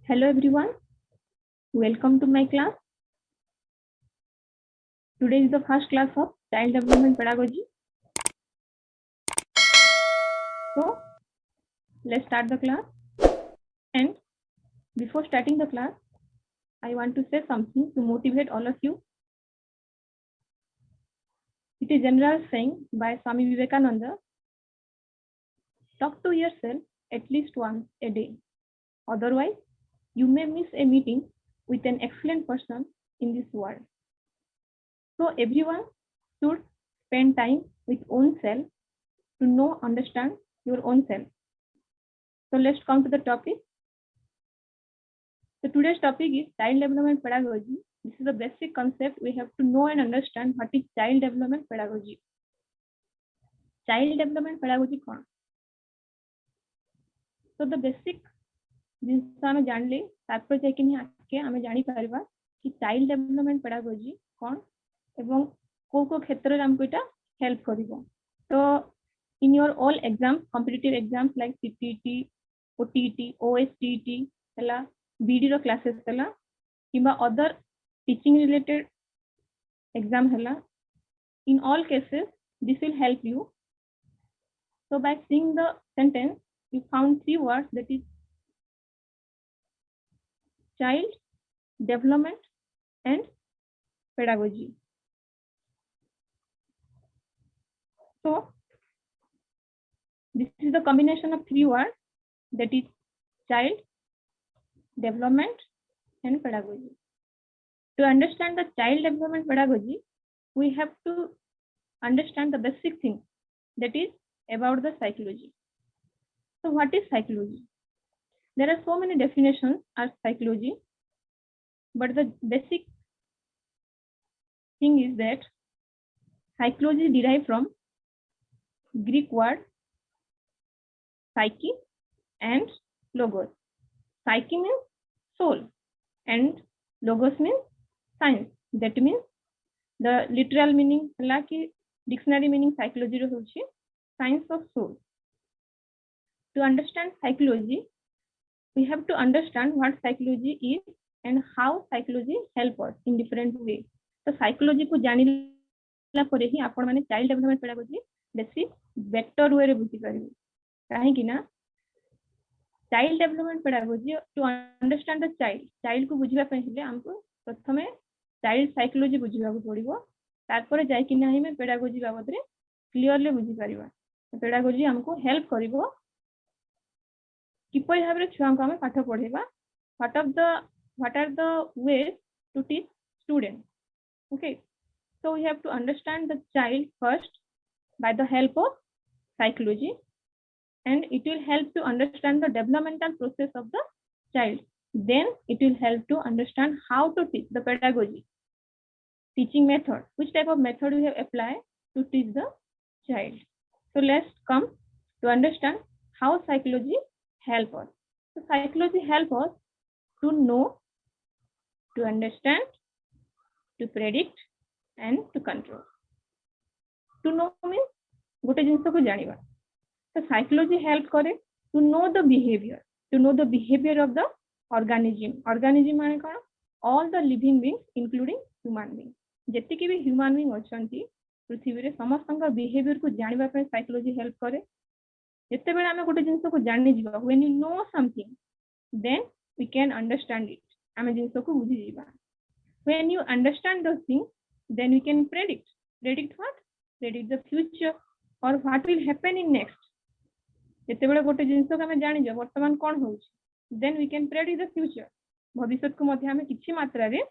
Hello everyone, welcome to my class. Today is the first class of Child Development Pedagogy. So let's start the class. And before starting the class, I want to say something to motivate all of you. It is a general saying by Swami Vivekananda, talk to yourself at least once a day. Otherwise, you may miss a meeting with an excellent person in this world. So everyone should spend time with own self to know, understand your own self. So let's come to the topic. So today's topic is child development pedagogy. This is a basic concept we have to know and understand what is child development pedagogy. Child development pedagogy कौन? So the basic जिनसे हमें जान ले तापर जाके नहीं आके हमें जानी पारिबा कि child development pedagogy कौन एवं को क्षेत्र रे हमको इटा help करिवो. So in your all exams, competitive exams like CTET, OTET, OSTET हला BD रो classes हला किंबा other teaching related exam hella, in all cases this will help you. So by seeing the sentence you found 3 words, that is child development and pedagogy. So this is the combination of 3 words, that is child development and pedagogy. To understand the child development pedagogy, we have to understand the basic thing, that is about the psychology. So what is psychology? There are so many definitions of psychology, but the basic thing is that psychology is derived from Greek word psyche and logos. Psyche means soul and logos means science. That means the literal meaning like dictionary meaning psychology is science of soul. To understand psychology, we have to understand what psychology is and how psychology help us in different ways. So psychology को जानिला परे ही आपण माने child development pedagogy बेसी better way रे बुझी परिबे. काहे कि ना child development pedagogy, to understand the child को बुझिबा पहिले हमको प्रथमे child psychology बुझिबा को पड़िबो. तारपर जाय कि नाही में pedagogy बाबत रे क्लियरली बुझी परिबा. pedagogy हमको हेल्प करिवो किपरि भाबरे छुआ को हमें पाठ पढेबा. what are the ways to teach students. Okay, so we have to understand the child first by the help of psychology, and it will help to understand the developmental process of the child. Then it will help to understand how to teach, the pedagogy, teaching method, which type of method we have applied to teach the child. So let's come to understand how psychology help us. So psychology help us to know, to understand, to predict and to control. To know means गोटे जिंस को जानिबा. So psychology help करे to know the behavior, of the organism. Organism माने कौन? All the living beings including human beings. जेति के भी human being अछंती पृथ्वी रे समस्तंका behavior को जानिबा पे psychology help करे. जेते बेले हमें गोटे जिंस को जानि जिबा, when you know something then we can understand it. हमें जिंस को बुझी जिबा. When you understand those things then we can predict. Predict what? Predict the future or what will happen in next. जेते बेले गोटे जिंस को हमें जानि जा वर्तमान कोन होउछ, then we can predict the future. भविष्य को मध्ये हमें किछि मात्रा रे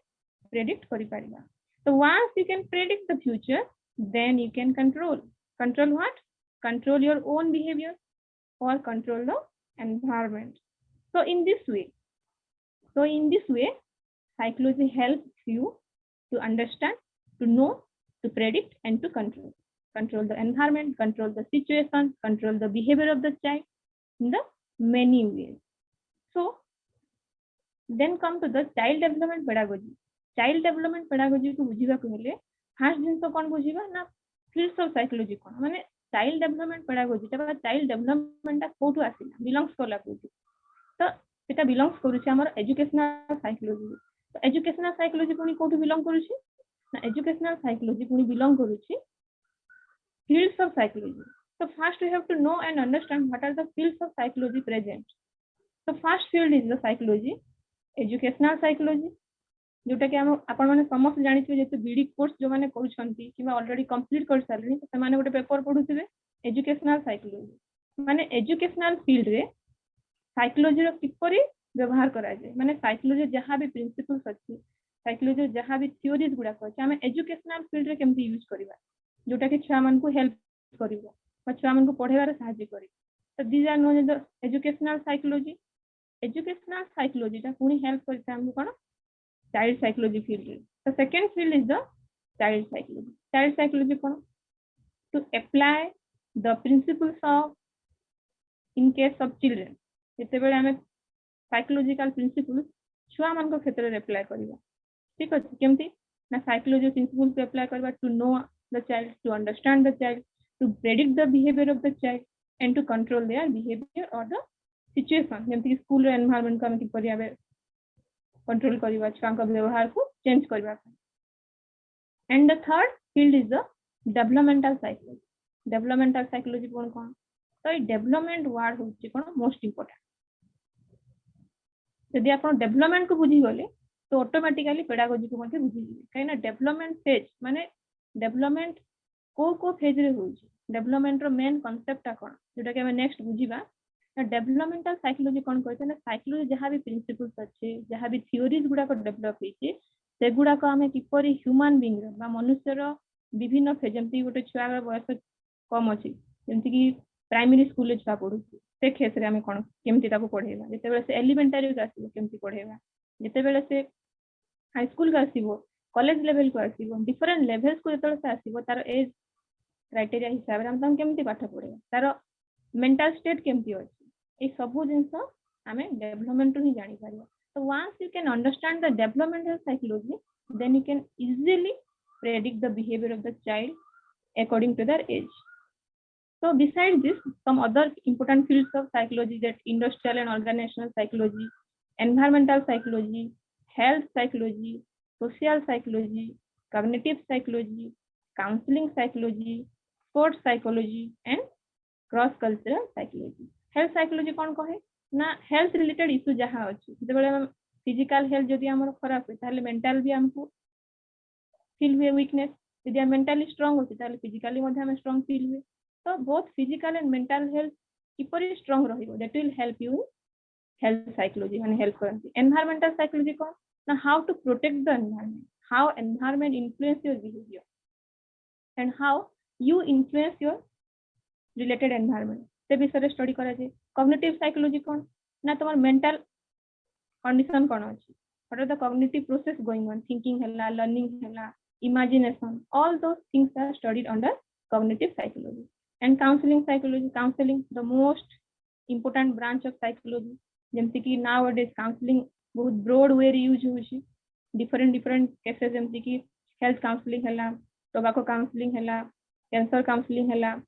predict करि परिबा. So once you can predict the future, then you can control. Control what? Control your own behavior or control the environment. So in this way, psychology helps you to understand, to know, to predict and to control. Control the environment, control the situation, control the behavior of the child in the many ways. So then come to the child development pedagogy. Child development pedagogy को बुझिबा को हेले first जिंस कोन बुझिबा ना fields of psychology कोन माने child development pedagogy ता child development ता कोठु आसिला, belongs करला कोठु. तो सेटा बिलोंग्स करूछि हमर एजुकेशनल साइकोलॉजी। तो एजुकेशनल साइकोलॉजी पुनी कोठु बिलोंग करूछि ना एजुकेशनल साइकोलॉजी पुनी belong करूछि fields of psychology. So first we have to know and understand what are the fields of psychology present. So first field is the psychology, educational psychology, जोटा कि आपण माने समस्त जानिथिबे जेते BD course जो माने करूछंती किबा already complete कर सारली से माने गोटे पेपर पढुथिबे एजुकेशनल साइकोलॉजी माने एजुकेशनल फील्ड रे साइकोलॉजी रो किपरि व्यवहार करा जाय माने साइकोलॉजी जहां भी प्रिंसिपल्स अछि साइकोलॉजी जहां भी थ्योरीज गुडा को अछि हमें एजुकेशनल फील्ड रे केमति यूज करबा जोटा कि छुआ मन को हेल्प करिवो बा छुआ मन को पढेबार सहायता करी। तो these are known as educational psychology. Educational psychology ता पुनी हेल्प करता हमको कोन child psychology field. The second field is the child psychology. Child psychology कौन? To apply the principles of in case of children. जिते बेले हमें psychological principles छुआ मान को क्षेत्र रे apply करिवा। ठीक अछि केमति ना psychology principles को apply करबा to know the child, to understand the child, to predict the behavior of the child and to control their behavior or the situation. जेमति स्कूल एनवायरनमेंट का हम किपरि आबे कंट्रोल करबा छुआ का व्यवहार को चेंज करबा। And the third field is the developmental psychology. Developmental psychology कोन कोन तो ये डेवलपमेंट वर्ड होची कोन मोस्ट इंपोर्टेंट। यदि आप डेवलपमेंट को बुझी गले तो ऑटोमेटिकली पेडागोजी को मध्ये बुझी जिवे काहे ना डेवलपमेंट फेज माने डेवलपमेंट को फेज रे होची डेवलपमेंट रो मेन कांसेप्ट कोन जोटा कि हम नेक्स्ट बुझीबा। डेवलपमेंटल साइकोलॉजी कौन कहते हैं साइकोलॉजी जहाँ भी प्रिंसिपल्स अच्छे जहाँ भी थ्योरीज गुड़ा डेवलप होती से गुड़ा आम किपरि ह्यूमन बीइंग मनुष्यर विभिन्न फेज जमती गोटे छुआ बयस कम अच्छी जमती कि प्राइमरी स्कूल छुआ पढ़ू से केस रे आम कौन केमती पढ़ेगा जिते से एलिमेंटारी को आसो केमती पढ़ेगा जिते से हाई स्कूल को आसो कॉलेज लेवल को आसो डिफरेंट लेवल्स को जो से आसो तार एज क्राइटेरिया हिसाब से हम केमती पाठ पढ़ेगा तार मेंटल स्टेट केमती अच्छी ये सब जिनस आम डेवलपमेंट ही जानी Paribas. So once you can understand the developmental psychology, then you can easily predict the behavior of the child according to their age. So besides this, some other important fields of psychology that industrial and organizational psychology, environmental psychology, health psychology, social psychology, cognitive psychology, counseling psychology, sports psychology, and cross-cultural psychology. Health psychology कौन कहे ना health related issue जहाँ अच्छी जो physical health जदि आम खराब हुए ताले मेंटल भी हमको फील हुए वीकनेस यदि मेंटली स्ट्रांग होती ताले फिजिकली स्ट्रांग फील हुए। तो both physical and mental health किपरि स्ट्रांग रहिबो that will help you health psychology माने हेल्प करती। एनवायरमेंटल साइकोलॉजी कौन ना how to protect the environment how environment influence your behaviour and how you influence your related environment से विषय study करा जाए। कॉग्निटिव साइकोलॉजी कौन ना तुम मेंटल कंडीशन कौन अच्छी what are the cognitive process going on thinking हैला लर्निंग हैला imagination all those things are studied under cognitive psychology. And counselling psychology counselling the most important branch of psychology जेमति कि now days counselling बहुत broad way रे use होची different cases जेमति कि health counselling हैला टोबैको काउंसलिंग हैला cancer counselling हैला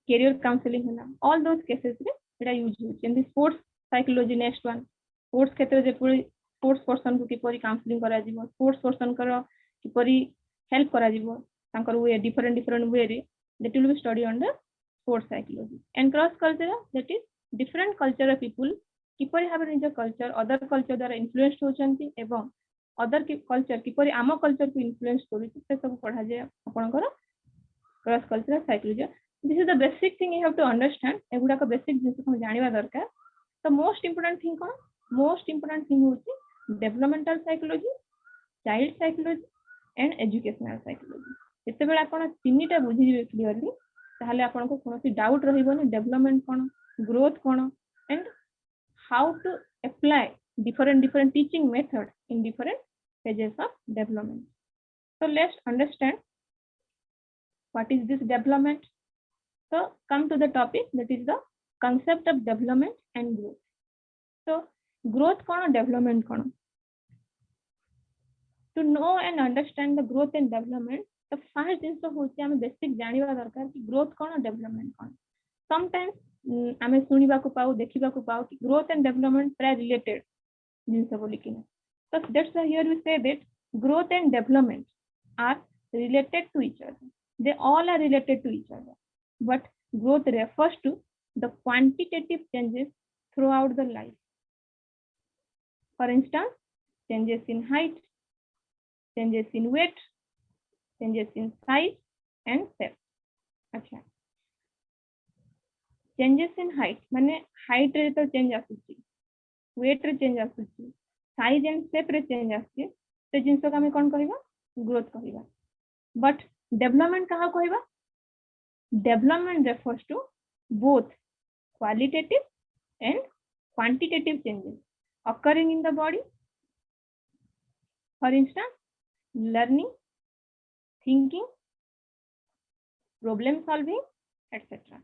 कैरियर काउंसलिंग है ना ऑल दोस केसेस रे एटा यूज होची। And sports psychology next one sports क्षेत्र जे पूरी स्पोर्ट्स पर्सन को किपरि काउंसलिंग करा जीवो स्पोर्ट्स पर्सन कर किपरि हेल्प करा जीवो तांकर वे डिफरेंट वे रे that will be study under sports psychology. And cross cultural that is different culture people किपरि भाबे निज कल्चर अदर कल्चर द्वारा इन्फ्लुएंस्ड होचंती एवं अदर कल्चर किपरि आम कल्चर को इन्फ्लुएंस करूची से सब पढ़ा जाय आपनकर cross cultural psychology. This is the basic thing you have to understand. एगुड़ा का बेसिक जिनको हम जानिबा दरकार। तो मोस्ट इंपोर्टेंट थिंग कौन मोस्ट इंपोर्टेंट थिंग होची developmental psychology child psychology and educational psychology. जेते बेला आपण तीनटा बुझी जिवे क्लियरली ताहले आपण को कोनोसी डाउट रहिबोनी डेवलपमेंट कोन ग्रोथ कोन and how to apply different teaching method in different phases of development. So let's understand what is this development. So come to the topic that is the concept of development and growth. So growth kono development kono to know and understand the growth and development the first thing so होची हम basic जानिबा दरकार कि growth कोन development कोन। Sometimes आमे सुनिबा को पाऊ देखिबा को पाऊ कि ग्रोथ एंड डेवलपमेंट प्राय रिलेटेड जिनस बोली कि तो that's why here we say that growth and development are related to each other. They all are related to each other. But growth refers to the quantitative changes throughout the life. For instance, changes in height, changes in weight, changes in size and shape. अच्छा. Changes in height माने height रे तो change आसुची, weight रे change आसुची, size and shape रे change आसुची. तो जिनस को हमें कौन कहबा ग्रोथ कहबा. बट डेवलपमेंट कहा कहबा development refers to both qualitative and quantitative changes occurring in the body. For instance, learning, thinking, problem solving, etc.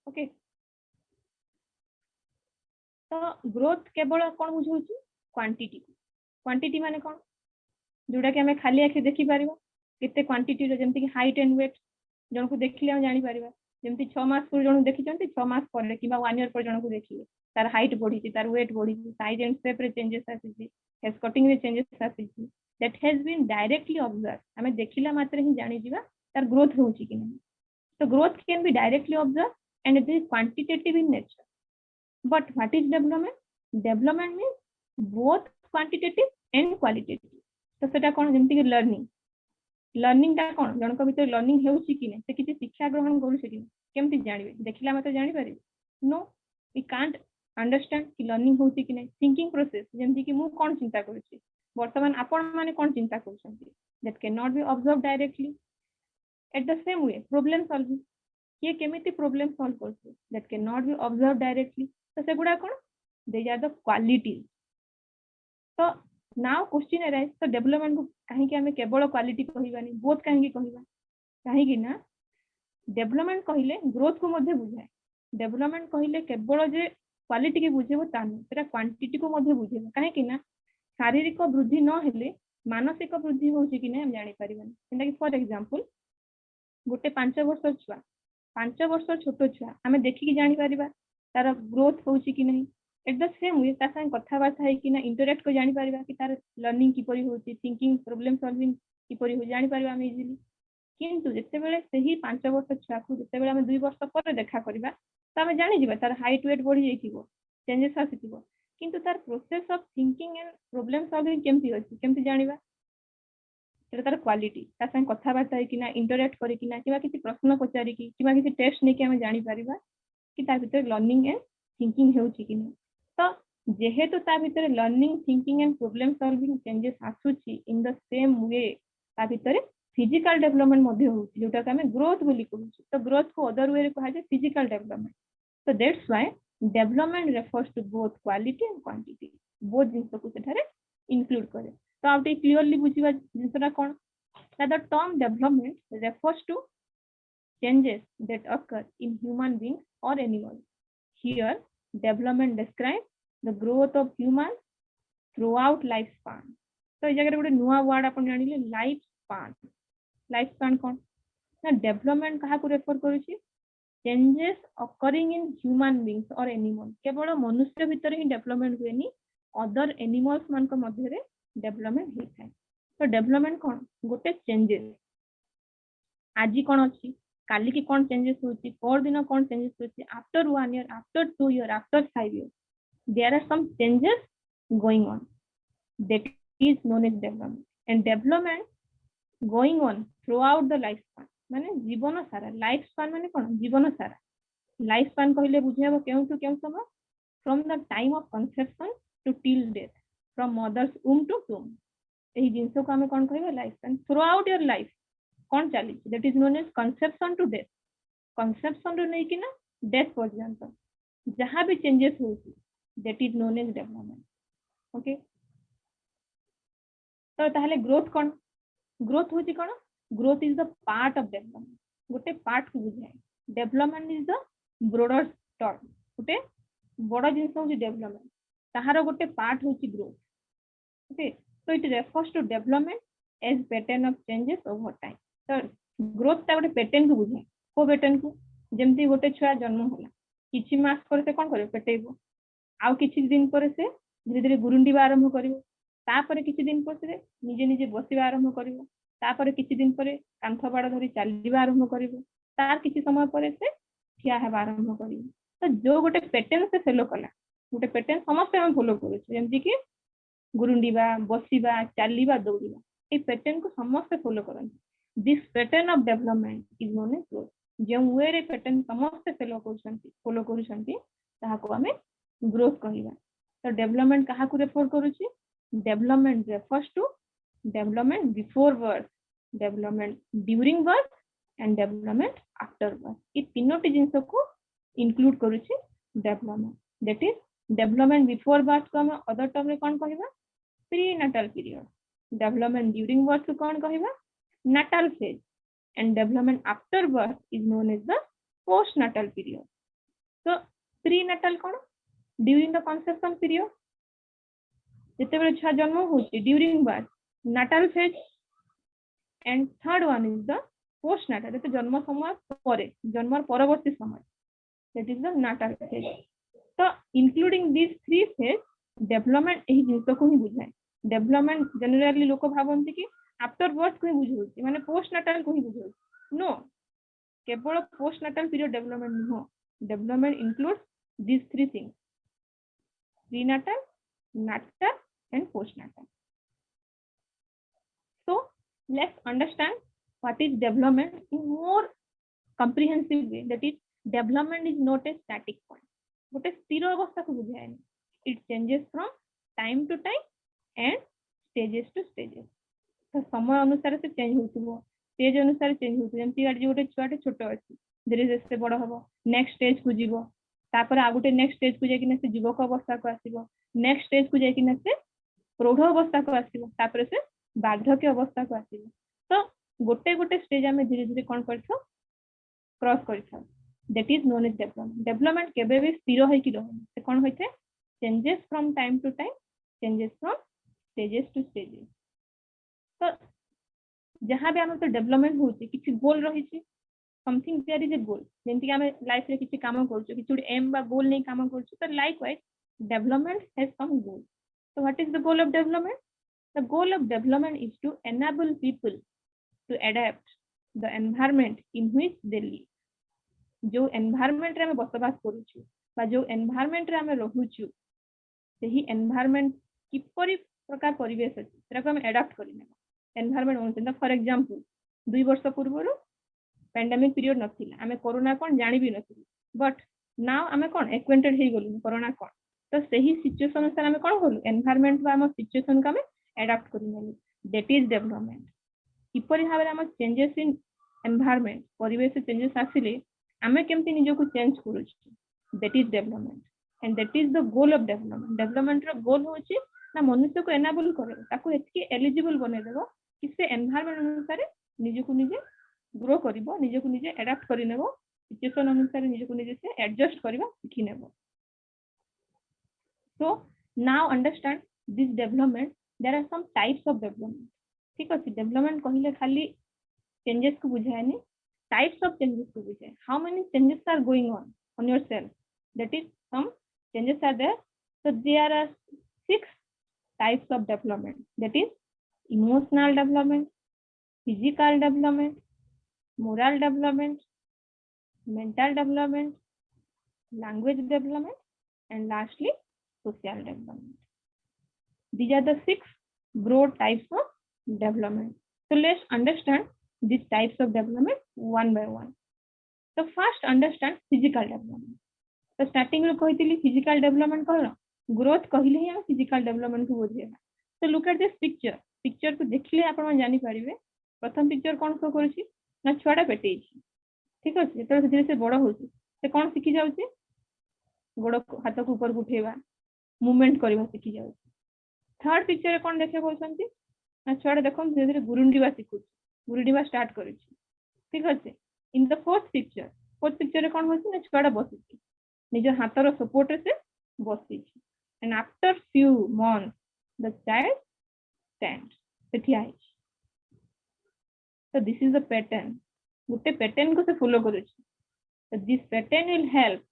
Okay. तो ग्रोथ केवल कौन बुझाऊँ क्वांटिटी. क्वांटिटी माने कौन जोड़ा कि हमें खाली आखि देखि पारिबा केते क्वांटिटी रो जेमति कि हाइट एंड वेट जन को देखिले हम जानि पारिबा जेमति 6 मास पर जन देखि चंती 6 मास पर किबा 1 ईयर पर जन को देखिए तार हाइट बढ़ी छि तार वेट बढ़ी छि साइज एंड शेप रे चेंजेस आसी छि हेयर कटिंग रे चेंजेस आसी छि that has been directly observe हमें देखिला मात्र ही जानि जिबा तार ग्रोथ होउछि कि नहीं. तो growth can be directly observe and it is quantitative in nature. But what is development? Development means both quantitative and qualitative. तो सेटा कोन जेमति कि लर्निंग ता कोन जन को भीतर लर्निंग हेउछि कि नै से किछि शिक्षा ग्रहण करू छै कि केमति जानिबे देखिला मते जानि पारि नो वी कांट अंडरस्टैंड कि लर्निंग होउछि कि नै. थिंकिंग प्रोसेस जेमति कि मु कोन चिंता करू छी वर्तमान आपण माने कोन चिंता करू छथि that can not B observe directly. At the same way problem solving ये केमिति प्रॉब्लम सॉल्व करछ that can not B observe directly. तो सेगुडा कोन दे आर द क्वालिटीज. तो नाउ क्वेश्चन अराइज तो डेवलपमेंट को कहीं कि हमें केवल क्वालिटी कहबानी बोथ कहीं कहबा कहीं कि ना डेवलपमेंट कहिले ग्रोथ को मध्ये बुझाए. डेवलपमेंट कहिले केवल जे क्वालिटी के बुझेबो तानी सेटा क्वांटिटी को मध्ये बुझेबो कहीं कि ना शारीरिक वृद्धि न हेले मानसिक वृद्धि होउछि कि नै हम जानि परिबानी. जेंदा कि फॉर एग्जांपल गोटे 5 वर्ष छुआ 5 वर्ष छोटो छुआ हमें देखि कि जानि परिबा तार ग्रोथ होउछि कि नहीं. एट द सेम वे ता संग कथा बात है कि ना इंटरेक्ट को जानि परिबा कि तार लर्निंग की परि होउछि थिंकिंग प्रॉब्लम सॉल्विंग की परि हो जानि परिबा हम इजीली. किंतु जते बेले सही 5 वर्ष छुआ को जते बेले हम 2 वर्ष पर देखा करबा त हम जानि जिबा तार हाइट वेट बढ़ी जाइथिबो चेंजेस आसीथिबो किंतु तार process of thinking and problem solving केमति अछि केमति जानिबा सेटा तार क्वालिटी ता संग कथा बात है कि ना इंटरेक्ट करी कि ना किबा किछि प्रश्न पचारि कि किबा किछि टेस्ट नै कि हम जानि परिबा कि तार भीतर लर्निंग एंड थिंकिंग हेउछि कि नै. तो जेहेतु ता भीतर learning thinking and problem solving changes आसुछि इन द सेम वे ता भीतर फिजिकल डेवलपमेंट मध्ये होउछि जोटा कि हमें ग्रोथ बोली कहउछि. तो ग्रोथ को अदर वे रे कहा जाय फिजिकल डेवलपमेंट. तो that's why development refers to both quality and quantity both जिंस को सेठारे इंक्लूड करे. तो आउटे क्लियरली बुझिबा जिंसटा कोन the term development refers to changes that occur in human beings or animals. Here, development describes the growth of humans throughout lifespan. So, इस जगह गोटे नुआ वर्ड अपन जानिले लाइफ स्पान. लाइफ स्पान कौन ना डेवलपमेंट कहा को रेफर करूची changes occurring in human beings or animals. केवल मनुष्य भीतर ही डेवलपमेंट हुएनी अदर एनिमल्स मान को मध्य रे डेवलपमेंट होता है. तो डेवलपमेंट कौन गोटे चेंजेस आज कौन अच्छी काली की कौन चेंजेस होती पर दिन कौन चेंजेस होती after 1 year after 2 year after 5 years there are some changes going on that is known as development and development going on throughout the lifespan माने जीवन सारा लाइफ स्पान माने कौन जीवन सारा लाइफ स्पान कहले बुझेबो केउ टू केउ समय from the time of conception to till death from mother's womb to tomb एही जिंसो को हमें कौन कहबो life span through your life कौन चली that is known as conception to death conception रो नै कि ना डेथ पर्यंत जहां भी चेंजेस होती that is known as development. Okay तो ताहले ग्रोथ कौन ग्रोथ होती कौन growth is the part of development गोटे पार्ट को बुझाए. Development is the broader term गोटे बड़ जिंस होची डेवलपमेंट ताहार गोटे पार्ट होची growth. Okay so it refers to development as pattern of changes over time. So growth growth ता गोटे पैटर्न को बुझाए को पैटर्न को जेमती गोटे छुआ जन्म होला किछि मास पर से कोन करे पेटेबो आउ किछि दिन पर से धीरे धीरे गुरुंडीबा आरंभ करिवो तापर किछि दिन पर से निजे निजे बसिबा आरंभ करिवो तापर किछि दिन पर कांथ बाड़ धरी चलीबा आरंभ करिवो तार किछि समय पर से ठिया हेबा आरंभ करिवो तो जो गोटे पैटर्न से फॉलो कला गोटे पैटर्न समस्त हम फॉलो करू जेमती कि गुरुंडीबा बसिबा चलीबा दौड़ीबा ए पैटर्न को समस्त फॉलो करन this pattern of development is known as growth जो वे रे पैटर्न समस्त फॉलो करूछंती ताहा को हमें ग्रोथ कहिबा तो डेवलपमेंट कहा को रेफर करूची development refers to development before birth development during birth and development after birth ये तीनोटी जिंस को इंक्लूड करूची development that is development before birth को हम अदर टर्म रे कोन कहिबा prenatal period development during birth को कोन कहिबा natal phase and development after birth is known as the postnatal period. So prenatal कौन during the conception period जिते बड़े छुआ जन्म होची during birth natal phase and third one is the postnatal जते जन्म समय परे जन्म परवर्ती समय that is the natal phase. So including these three phase development एही जिंस को ही बुझाए डेवलपमेंट जनरली लोक भावंती कि आफ्टर बर्थ को ही बुझौची माने पोस्ट नाटल को ही बुझौची नो केवल पोस्ट नाटल पीरियड डेवलपमेंट नो development includes these three things prenatal natal and postnatal. So let's understand what is development in more comprehensive way that is development is not a static point गोटे स्थिर अवस्था को बुझाएनी it changes from time to time and stages to stages तो समय अनुसार से change होतबो stage अनुसार change होतबो जेमति गाडी गोटे छुआटे छोट अछि धीरे धीरे से बड़ हबो नेक्स्ट स्टेज को जीवो तापर आ गोटे नेक्स्ट स्टेज को जाय कि से युवक अवस्था को आसीबो नेक्स्ट स्टेज को जाय कि से प्रौढ़ अवस्था को आसीबो तापर से बार्धक्य अवस्था को आसीबो तो गोटे गोटे स्टेज हमें धीरे धीरे कोन करथो क्रॉस करथो that is known as development development केबे भी स्थिर होय कि रहे से कोन होइथे changes from time to time changes from stages to stages तो जहां भी हम तो डेवलपमेंट होची किछि गोल रही छी समथिंग देयर इज ए गोल जेंति हमें लाइफ रे किछि काम करछु किछि एम बा गोल नै काम करछु तो likewise development has some goal so what is the goal of development the goal of development is to enable people to adapt the environment in which they live जो एनवायरनमेंट रे हम बसवास करूछु बा जो एनवायरनमेंट रे हम रहूछु सेही एनवायरनमेंट किपरि प्रकार परिवेश अछि तरा को हम एडाप्ट करिने एनवायरनमेंट ओनसेन फॉर एग्जांपल 2 वर्ष पूर्व पैंडेमिक पीरियड नथिला हमें कोरोना कोन जानि भी नथिला बट नाउ हमें कोन एक्वेंटेड हे गेलु कोरोना कोन तो सही सिचुएशन अनुसार हमें कोन होलु एनवायरनमेंट बा हम सिचुएशन को हमें एडाप्ट करिने दैट इज डेवलपमेंट किपरि भाबरे हम चेंजेस इन एनवायरनमेंट परिवेश चेंजेस आसिले हमें केमति निजो को चेंज करूछु that is development and that is the goal of development development रो गोल होची ना मनुष्य को एनेबल करे ताको एतकी एलिजिबल बने देबो कि से एनवायरनमेंट अनुसार निजे को निजे ग्रो करिवो निजे को निजे एडाप्ट करि नेबो सिचुएशन अनुसार निजे को निजे से एडजस्ट करिवो सिखि नेबो so now understand this development there are some types of development ठीक अछि डेवलपमेंट कहिले खाली चेंजेस को बुझायनी टाइप्स ऑफ चेंजेस को बुझाय how many changes are going on yourself that is some changes are there so there are 6 types of development that is emotional development physical development moral development mental development language development and lastly social development these are the 6 broad types of development so let's understand these types of development one by one so first understand physical development तो starting रे कहितली physical development कहलो growth कहिले हम physical development को बुझेबा तो look at this picture को देखले आपण जानि परिबे प्रथम पिक्चर कोन शो करछि ना छुआडा पेटे छी ठीक अछि तो धीरे से बड़ होछि से कोन सिखि जाउछि गोड़ हाथ को ऊपर उठेबा मूवमेंट करबा सिखि जाउछि थर्ड पिक्चर रे कोन देखे बोलछंती ना छुआडा देखो धीरे धीरे गुरुंडीबा सिखु गुरुंडीबा स्टार्ट करछि ठीक अछि इन द फोर्थ पिक्चर रे कोन होछि ना छुआडा बसिछि निजो हाथर सपोर्ट से बसी and after few months the child stand सेठी आई so this is the pattern गोटे पैटर्न को से फॉलो करूची तो this pattern will help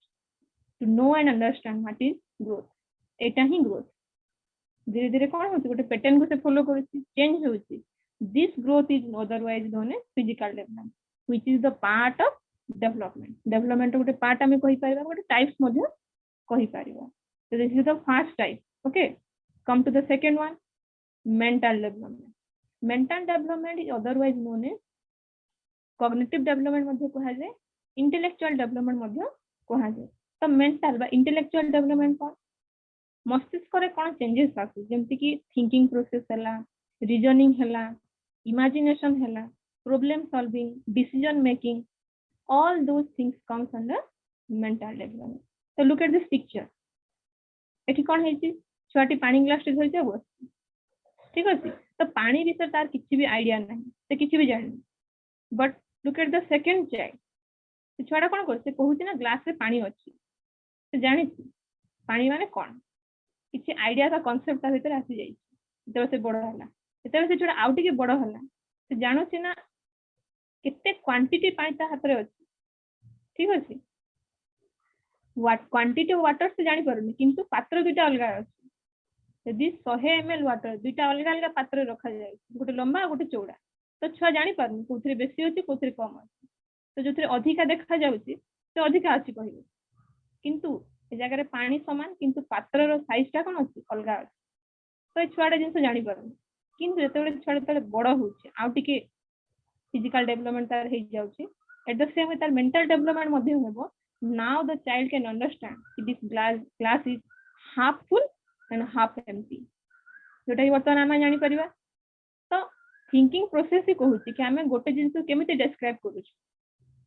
to know and understand what is growth एटा ही ग्रोथ धीरे धीरे कौन होची गोटे पैटर्न को से फॉलो करूची चेंज होची this growth is otherwise known as physical development which is the part of development गोटे पार्ट आमे कहि पारिबा गोटे टाइप्स मध्ये कहि पारिबा so this is the first type okay come to the second one mental development is otherwise known as cognitive development मध्ये कहा जाय intellectual development मध्ये कहा जाय तो mental बा intellectual development कोन मस्तिष्क रे कोन चेंजेस आसु जेमति कि थिंकिंग प्रोसेस हला रीजनिंग हला इमेजिनेशन हला problem solving decision making all those things comes under mental development so look at this picture एठी कोन हेची छुआटी पानी ग्लास टे धरि जाबो ठीक अछि तो पानी विषय तार किछि भी आईडिया नाही से किछि भी जानि but look at the second child से छुआटा कोन कर से कहूची ना ग्लास रे पानी अछि से जानि पानी माने कोन किछि आईडिया का कांसेप्ट ता भीतर आसी जाई तो से बड़ हला तो से छुआटा आउट के बड़ हला से जानो छी ना कितने क्वांटिटी पानी ता हाथ रे अछि ठीक अछि व्हाट क्वांटिटी ऑफ वाटर से जानि परनी किंतु पात्र दुटा अलगा अछि यदि 100 ml वाटर दुटा अलगा अलगा पात्र रखा जाय गोटे लंबा गोटे चौड़ा तो छुआ जानि परनी कोथरे बेसी अछि कोथरे कम अछि तो जोथरे अधिका देखा जाउची तो अधिका अछि कहिबो किंतु ए जगह रे पानी समान किंतु पात्र रो साइज ता कोन अछि अलगा अछि तो ए छुआडा जिंस जानि परनी किंतु जेतेबेले छुआडा तले बड़ होउची आ टिके फिजिकल डेवलपमेंट तार हे जाउची एट द सेम वे तार मेंटल डेवलपमेंट मध्ये होबो now the child can understand that this glass is half full and half empty जोटा कि वर्तमान आमे जानि परिबा तो थिंकिंग प्रोसेस ही कहूची कि आमे गोटे जिंस केमिति डिस्क्राइब करूची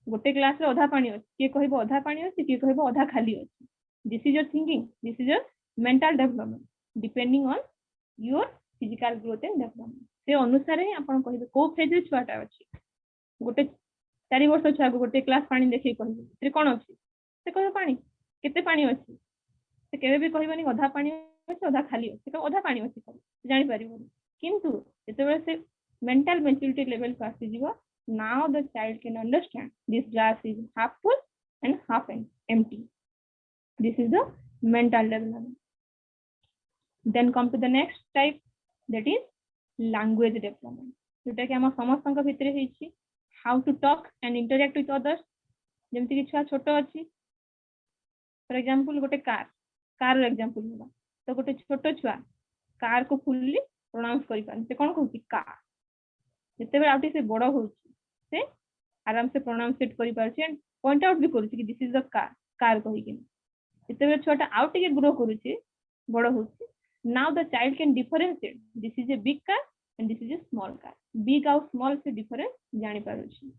गोटे ग्लास रे आधा पानी अछि के कहबो आधा पानी अछि के कहबो आधा खाली अछि this is your thinking this is your mental development depending on your physical growth and development से अनुसार ही आपण कहबे को फेज रे छुआटा अछि गोटे 4 वर्ष छुआ गोटे क्लास पानी देखि कहबे से कोन अछि से कहबो पानी केते पानी अछि से केबे भी कहबनी आधा पानी अछि आधा खाली अछि से आधा पानी अछि जानि परिबो किंतु जेतेबेले से मेंटल मैच्योरिटी लेवल पर आसी जीवो now the child can understand this glass is half full and half empty this is the mental development then come to the next type that is language development जोटा कि हम समस्त भितर हेछि how to talk and interact with others जेमति कि छुआ छोटो अछि for example गोटे कार एग्जांपल होला तो गोटे छोटो छुआ कार को फुल्ली प्रोनाउंस करि पान से कोन कहूची कार जते बेला आउटी से बड़ होउची से आराम से प्रोनाउंसिएट करि पारछि एंड पॉइंट आउट भी करूची कि दिस इज द कार कहि कि जते बेला छोटा आउट के ग्रो करूची बड़ होउची now the child can differentiate this is a big car and this is a small car big और स्मॉल से डिफरेंस जानि पारुची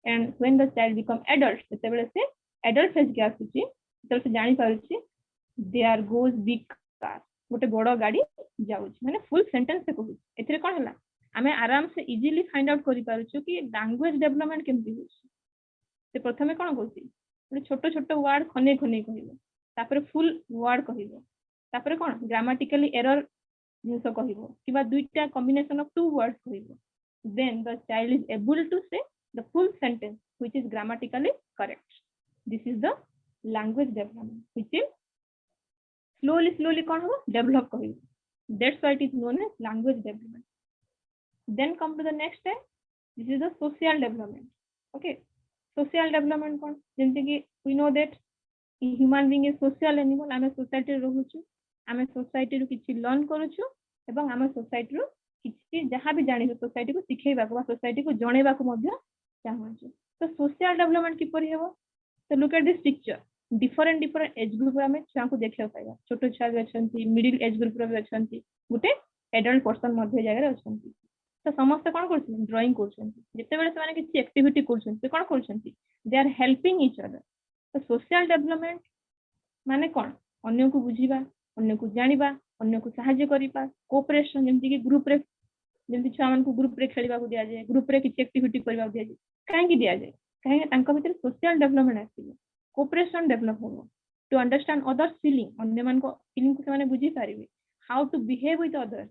and when the child become adult जते बेला से एडल्ट फेज के आसुची तो से जानि पारुची देयर गोज बिग कार गोटे बड़ गाड़ी जाउची माने फुल सेंटेंस से कहू एथरे कोन हला आमे आराम से इजीली फाइंड आउट करि पारुछु कि लैंग्वेज डेवलपमेंट केमति होछि से प्रथमे कोन कहूची गोटे छोटो छोटो वर्ड खने खने कहिबो तापर फुल वर्ड कहिबो तापर कोन ग्रामेटिकली एरर जिंस कहिबो किबा दुईटा कॉम्बिनेशन ऑफ टू वर्ड्स कहिबो then the child is able to say the full sentence which is grammatically correct this is the language development which is slowly kon hobo develop karibo that's why it is known as language development then come to the next step this is the social development okay social development kon jemti ki we know that human being is social animal ame society रे रहुछु ame society रो किछि learn करूछु एवं ame society रो किछि जहां भी जानि society को सिखेबा को society को जणेबा को मध्य चाहूछु तो सोशल डेवलपमेंट कि परि हेबो तो look at this picture different age group में छुआ को देखियो पाइबा छोटो छुआ भी अछंती मिडिल एज ग्रुप रे भी अछंती गुटे एडल्ट पर्सन मध्य जगह रे अछंती तो समस्त कोन करछन ड्राइंग करछन जते बेले से माने किछि एक्टिविटी करछन से कोन करछन they are helping each other तो सोशल डेवलपमेंट माने कोन अन्य को बुझीबा अन्य को जानिबा अन्य को सहायता करिबा कोऑपरेशन जेमति कि ग्रुप रे जेमति छुआ मन को ग्रुप रे खेलिबा को दिया जाय ग्रुप रे किछि एक्टिविटी करबा को दिया जाय काहे कि दिया जाय काहे तांका भीतर सोशल डेवलपमेंट आसीबो कोऑपरेशन डेवलप होबो टू अंडरस्टैंड अदर्स फीलिंग अन्य मन को फीलिंग को माने बुझी पारिबे how to behave with others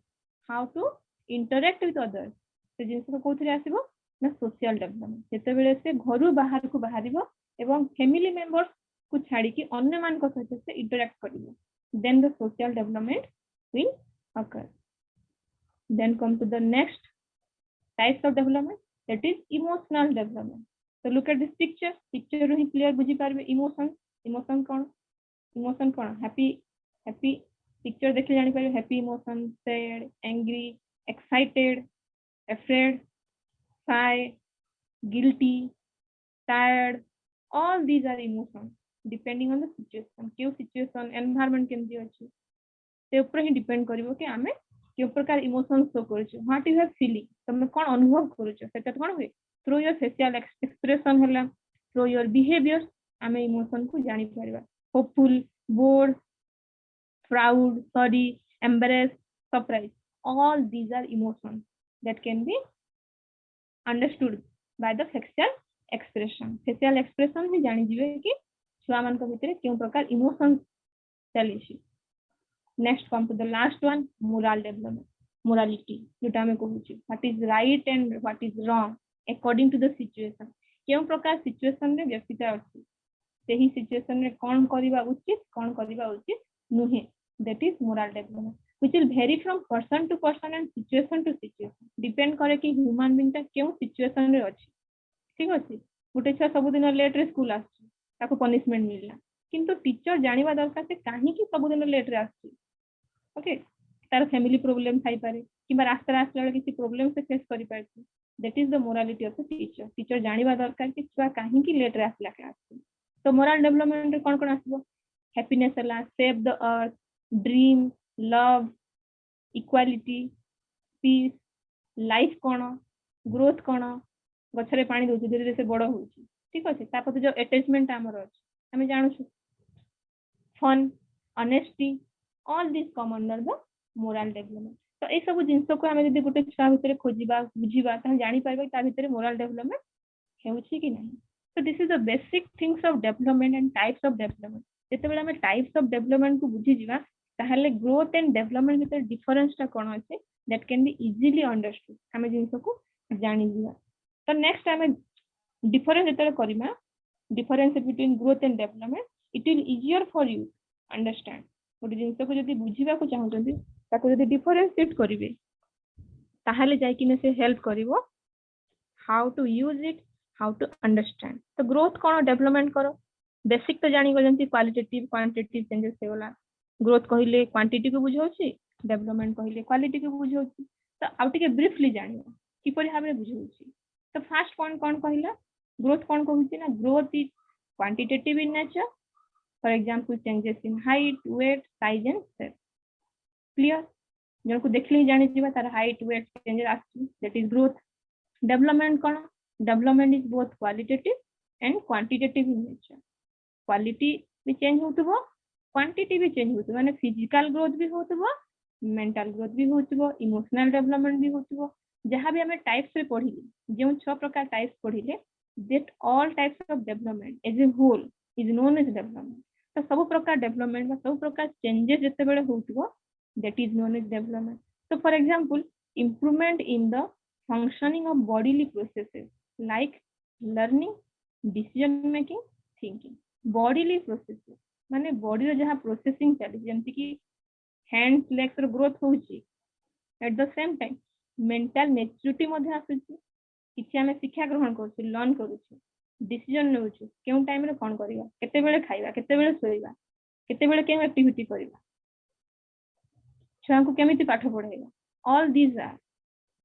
how to interact with others से जिंस को कोथरे आसीबो ना सोशल डेवलपमेंट जेतेबेले से घर बाहर को बाहरिबो एवं फैमिली मेंबर्स को छाड़ी कि अन्य मान को सहित से interact करिवो then the social development will occur. Then come to the next types of development, that is emotional development. So look at this picture ru hi clear बुझी पारबे emotion कौन happy picture देखले जानि पारबे happy emotion, sad, angry, excited, afraid, shy, guilty, tired, all these are emotions depending on the situation क्यों situation environment केमती अछि से ऊपर ही डिपेंड करिवो कि आमे के प्रकार इमोशन शो करूछु व्हाट इज योर फीलिंग तुम कोन अनुभव करूछु सेटा कोन होय थ्रू योर फेशियल एक्सप्रेशन होला थ्रू योर बिहेवियर आमे इमोशन को जानि परबा hopeful bored proud sorry embarrass surprise all these are emotions that can be understood by the facial expression भी जानि जिवे कि छुआ मान को भितरे केउ प्रकार इमोशन चली छी next come to the last one moral development morality जोटा में कहूची what is right and what is wrong according to the situation केउ प्रकार सिचुएशन रे व्यक्तिता अछि सेही सिचुएशन रे कोन करिबा उचित नुहे that is moral development which will vary from person to person and situation to situation depend करे कि ह्यूमन बीइंग ता केउ सिचुएशन रे अछि ठीक अछि गुटे छा सब दिन लेट रे स्कूल आछि ताको पनिशमेंट मिलला किंतु टीचर जानिबा दरकार से काहे कि सब दिन लेट रे आछि ओके तार फैमिली प्रॉब्लम थाई पारे किबा रास्ता आसला किसी प्रॉब्लम से फेस करि पारछि that is the morality of the teacher जानिबा दरकार कि छुआ काहे कि लेट रे आसला क्लास तो मोरल डेवलपमेंट रे कोन आसीबो हैप्पीनेस हला save the earth dream love equality peace life कोन ग्रोथ कोन गछरे पानी दोछि धीरे धीरे से बड़ होछि ठीक अछि तापर जो अटैचमेंट हमर अछि हमें जानु छु फन ऑनेस्टी all these come under the moral development तो ए सब जिंस को हमें यदि गुटे छुआ भितर खोजिबा बुझिबा त जानि पाइबा ता भितर मोरल डेवलपमेंट हेउछि कि नहीं so this is the basic things of development and types of development जेतेबेला हमें टाइप्स ऑफ डेवलपमेंट को बुझि जिबा ताहले ग्रोथ एंड डेवलपमेंट भितर डिफरेंस ता कोन अछि that can be easily understood हमें जिंस को जानि जिबा तो नेक्स्ट हमें डिफरेंस जेतेबेला करिमा difference between growth and development it will easier for you understand गोटे जिंस को जदि बुझिबा को चाहउछन्ती ताको जदि डिफरेंशिएट करिवे ताहाले जाय किने से हेल्प करिवो how to use it how to understand तो ग्रोथ कोन डेवलपमेंट करो बेसिक तो जानि गजंती क्वालिटेटिव क्वांटिटेटिव चेंजेस हेला ग्रोथ कहिले क्वांटिटी को बुझौछि डेवलपमेंट कहिले क्वालिटी को बुझौछि तो आउटिके ब्रीफली जानियो कि परि हमरे बुझौछि तो फर्स्ट पॉइंट कोन कहिला ग्रोथ कोन कहउछि ना growth is quantitative in nature for example changes in height weight size and shape clear जन को देखले जानि जिबा तार height weight changes आछि that is growth development cone development is both qualitative and quantitative in nature quality भी change होतबो quantity भी change होतबो माने फिजिकल ग्रोथ भी होतबो मेंटल ग्रोथ भी होतबो इमोशनल डेवलपमेंट भी होतबो जहां भी हमें टाइप्स पे पढिले जे 6 प्रकार types पढिले that all types of development as a whole is known as development तो सब प्रकार डेवलपमेंट सब प्रकार चेंजेस जते बेले होतबो that is known as development so for example improvement in the functioning of bodily processes like learning decision making thinking bodily processes माने body रो जहां प्रोसेसिंग चली जेंति कि हैंड्स लेग्स रो ग्रोथ होउची at the same time mental maturity मध्ये आसुची किछि हमें शिक्षा ग्रहण करूची लर्न करूची डिसीजन नेउछु केउ टाइम रे कोन करिवा केते बेले खाइबा केते बेले सोइबा केते बेले केउ एक्टिविटी करिवा छुआ को केमिति पाठ पढाइबा all these are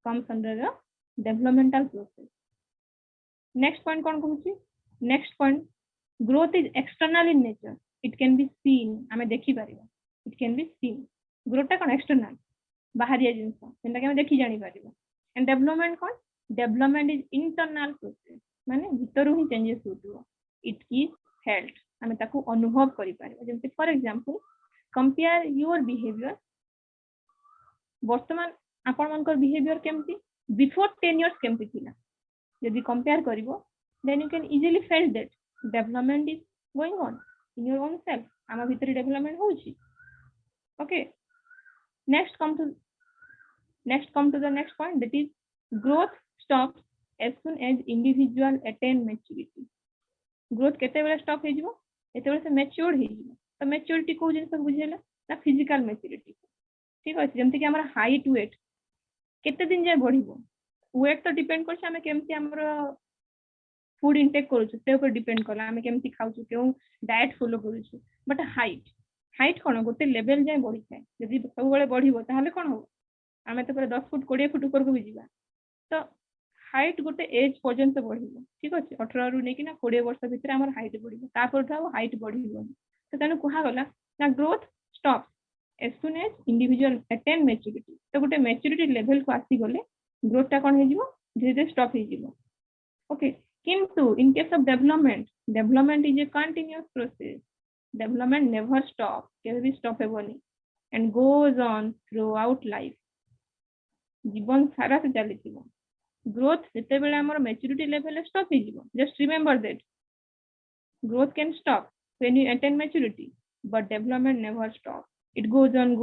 comes under the developmental process next point कोन कहूची next point growth is external in nature it can be seen हमें देखि पारिबा it can be seen growth ता कोन एक्सटर्नल बाहरिया जिंस जेंटा के हम देखि जानि पारिबा एंड डेवलपमेंट कोन डेवलपमेंट इज इंटरनल प्रोसेस माने भीतरु ही चेंजेस होतबो इट इज फेल्ट हमें ताको अनुभव करि पारिबा जेंति for example compare your behaviour वर्तमान आपण मनकर बिहेवियर केमती बिफोर 10 इयर्स केमती थिला यदि कंपेयर करिवो then you can easily feel that development is going on in your own self आमा भीतर डेवलपमेंट होउची okay next come to the next point that is growth stops as soon as individual attain maturity. Growth केतेबेले stop हे जिवो एतेबेले से mature हे जिवो तो maturity को जिन सब बुझेला ना physical maturity ठीक अछि जेमति कि हमर height weight केते दिन जाय बढ़िबो weight तो डिपेंड करछ हमें केमति हमर फूड इंटेक करूछु ते ऊपर डिपेंड करला हमें केमति खाउछु केउ डाइट फॉलो करूछु बट हाइट कोन गोटे लेवल जाय बढ़ी थाए यदि सब बेले बढ़िबो ताहले कोन हो हमें तो पूरा 10 फुट 20 फुट ऊपर को भी जीवा तो हाइट गोटे एज पर्यंत बढ़िबो ठीक अछि 18 रु नेकी ना 20 वर्ष भीतर हमर हाइट बढ़िबो तापर थाओ हाइट बढ़िबो तो तने कुहा गला ना growth stop as soon as individual attain maturity तो गोटे maturity level को आसी गले ग्रोथ ता कोन हे जिवो धीरे धीरे स्टॉप हे जिवो ओके किंतु in case of development is a continuous process development never stop केबे भी stop हेबोनी and goes on throughout life जीवन सारा से चली थिबो growth जते बेले हमर maturity level stop हे जिवो just remember that growth can stop when you attain maturity but development never stop it goes on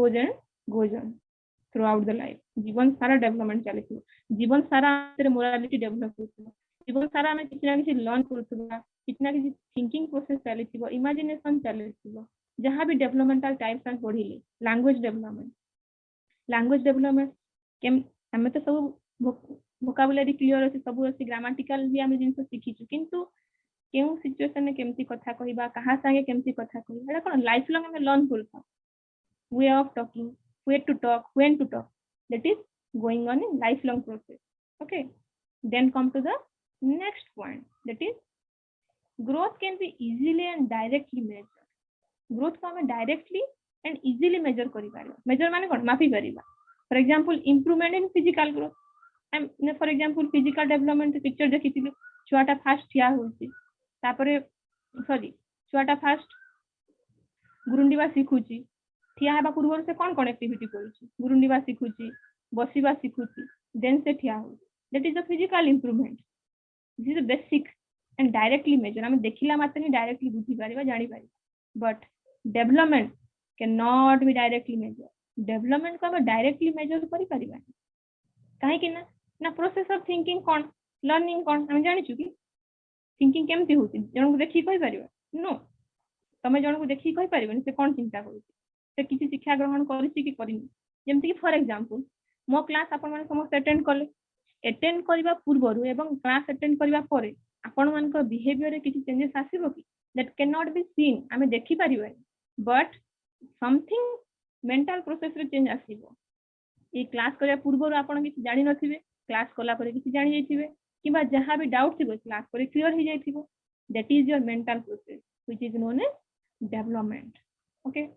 throughout the life जीवन सारा डेवलपमेंट चली थिबो जीवन सारा तेरे मोरालिटी डेवलप होथिबो जीवन सारा में किछि ना किछि लर्न करथुबा किछि ना किछि थिंकिंग प्रोसेस चली थिबो इमेजिनेशन चली थिबो जहां भी डेवलपमेंटल टाइप्स आर पढिले लैंग्वेज डेवलपमेंट केम हमें तो सब वोकाबुलरी क्लियर अछि सब अछि ग्रामेटिकल भी हम जिंस सिखिछु किंतु केउ सिचुएशन में केमति कथा कहिबा कहा संगे केमति कथा कहिबा एटा कोन लाइफ लॉन्ग में लर्न करथु way of talking way to talk when to talk that is going on in lifelong process okay then come to the next point that is growth can be easily and directly measured growth को हम directly and easily measure करि Paribas measure माने कोन मापी परिबा for example improvement in physical growth and for example physical development picture देखिथिलु छुआटा fast ठिया होउची तापरे सॉरी छुआटा फास्ट गुरुंडीबा सिखुची ठिया हेबा पूर्व से कोन एक्टिविटी करूची गुरुंडीबा सिखुची बसीबा सिखुची देन से ठिया हो that is the physical improvement this is basic and directly measure हम देखिला मात्र ही डायरेक्टली बुझी पारिबा जानि पारिबा but development can not be directly measure development को हम डायरेक्टली मेजर करि पारिबा काहे कि ना प्रोसेस ऑफ थिंकिंग कोन लर्निंग कोन हम जानि छु कि थिंकिंग केमति होती जण को देखि कहि पारिबा नो तमे जण को देखि कहि पारिबनी से कोन चिंता करूची से किसी शिक्षा ग्रहण करिछि कि करिनि जेमति कि फॉर एग्जांपल मो क्लास आपण माने समस्त अटेंड करबा पूर्वरु एवं क्लास अटेंड करबा परे आपण मान को बिहेवियर रे किछि चेंजेस आसीबो कि that can not B seen हमें देखि Paribas but something mental process रे चेंज आसीबो ए क्लास करबा पूर्वरु आपण किछि जानि नथिबे क्लास कला परे किछि जानि जाइथिबे किबा जहां भी डाउट थिबो क्लास परे क्लियर हो जाइथिबो that is your mental process which is known as development okay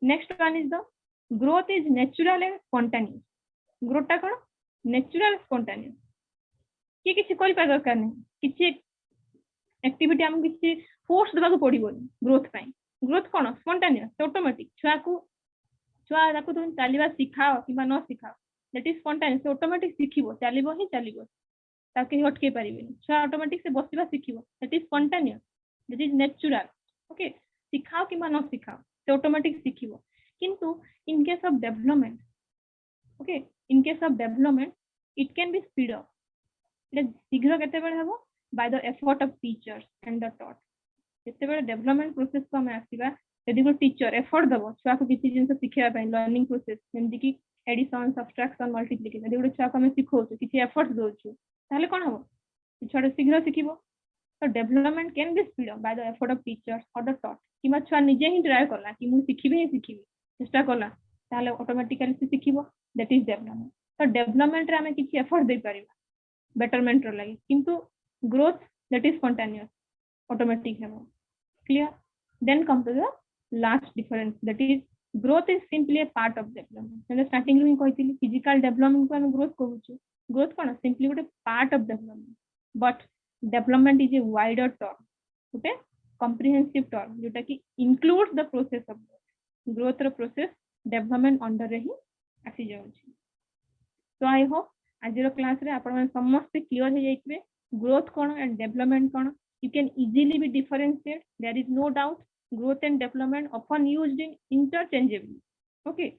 next one is the growth is natural and spontaneous growth ता कोन natural spontaneous कि किछि कोइ पा दरकार नै किछि एक्टिविटी हम किछि फोर्स देबा को पड़िबो ग्रोथ पई ग्रोथ कोन स्पॉन्टेनियस ऑटोमेटिक छुआ ताको तुम चलीबा सिखाओ किबा न सिखाओ दैट इज स्पॉन्टेनियस ऑटोमेटिक सिखिबो चलीबो ताके हटके पारिबेनी छुआ ऑटोमेटिक से बसिबा सिखिबो that is spontaneous that is natural okay सिखाओ किबा न सिखाओ से ऑटोमेटिक सिखिबो किंतु in case of development okay in case of development it can be speed up ले शीघ्र केते बेले हबो by the effort of teachers and the taught केते बेले डेवलपमेंट प्रोसेस को हम आसीबा यदि को टीचर एफर्ट दबो छुआ को किसी जिंस सिखिया पय लर्निंग प्रोसेस जेंति कि एडिशन सब्सट्रैक्शन मल्टीप्लिकेशन यदि छुआ को हम सिखौछु किछि एफर्ट दोछु ताले कोन हबो छुआ शीघ्र सिखिबो तो development can be speed up by the effort of teachers और द टॉट किमा छुआ निजे ही ट्राई करला कि मु सिखिबे चेष्टा करला ताले ऑटोमेटिकली से सिखिबो दैट इज डेवलपमेंट तो डेवलपमेंट रे हमें किछि एफर्ट दे परिबा बेटरमेंट रो लागि किंतु growth that is spontaneous automatic है clear then come to the last difference that is growth is simply a part of development मैंने स्टार्टिंग में कहितली फिजिकल डेवलपमेंट को हम ग्रोथ कहूछु ग्रोथ कोन सिंपली गोटे part of development but development is a wider term okay comprehensive term जोटा कि includes the process of growth row process development under रे ही आसी जाउछि so I hope आज रो क्लास रे आपण मन समस्त क्लियर हो जाइतबे growth cone and development cone you can easily be differentiate there is no doubt growth and development often used in interchangeably okay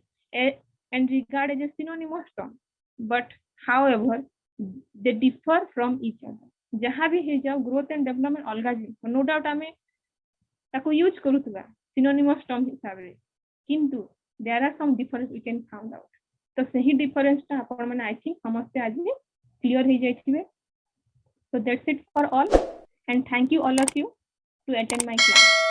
and regarded as synonymous term but however they differ from each other जहाँ भी हो जाओ growth and development अलग जिन no doubt आम ताको use करूथबा synonymous term हिसाब रे किंतु there are some difference we can found out तो सही डिफरेंस ता आपण माने आई थिंक समस्त आज क्लियर हो जाइथिबे so that's it for all and thank you all of you to attend my class